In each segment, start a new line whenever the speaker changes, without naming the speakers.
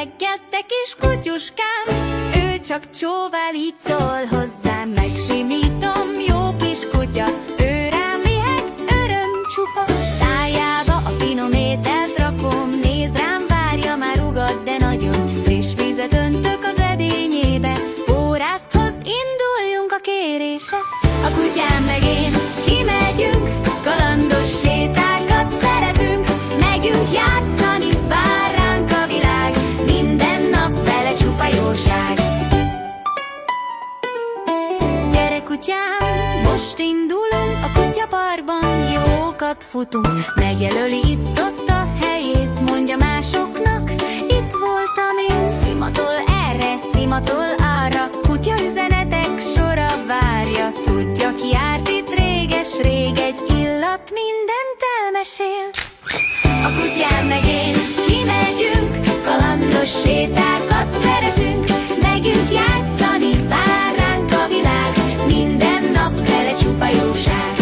reggel, te kis kutyuskám. Ő csak csóvál, így szól hozzám. Megsimítom, jó kis kutya, ő rám liheg, öröm csupa. Tájába a finom ételt rakom, néz rám, várja, már rugad, de nagyon. Friss vizet öntök az edényébe, órászt hoz, induljunk a kérésre. A kutyám meg én kimegyünk, kalandos sétákat szeretünk. Megyünk játszani, vár ránk a világ, minden nap vele csupa jóság. Gyere kutyám, most indulunk, a kutyaparkban jókat futunk. Megjelöli itt-ott a helyét, mondja másoknak, itt voltam én. Szimatol erre, szimatol arra, kutya üzenetek sora várja. Tudja, ki járt itt réges-rég, egy illat mindent elmesél. A kutyám meg én kimegyünk, kalandos sétákat szeretünk. Megyünk játszani, vár ránk a világ, minden nap vele csupa jóság.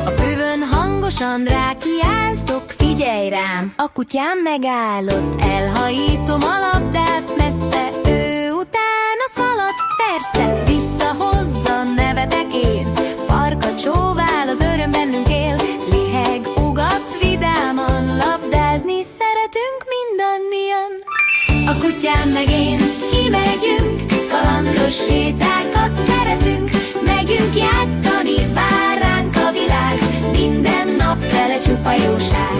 A füvön hangosan rákiáltok, figyelj rám, a kutyám megállott. Elhajítom a labdát messze, ő utána szalad. Persze, visszahozza, nevetek én, farka csóvál, az öröm bennünk él. Liheg, ugat, vidáman, labdázni szeretünk mindannyian. A kutyám meg én kimegyünk, kalandos sétákat szeretünk. Megyünk játszani, vár ránk a világ, minden nap vele csupa jóság.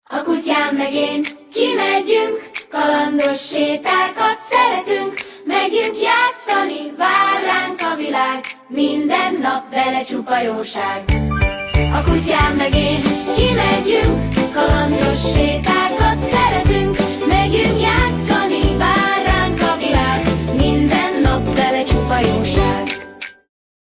A kutyám meg én kimegyünk, kalandos sétákat szeretünk. Megyünk játszani, vár ránk a világ, minden nap vele csupa jóság. A kutyám meg én kimegyünk, kalandos sétákat szeretünk. Megyünk játszani, vár ránk a világ, minden nap vele csupa jóság.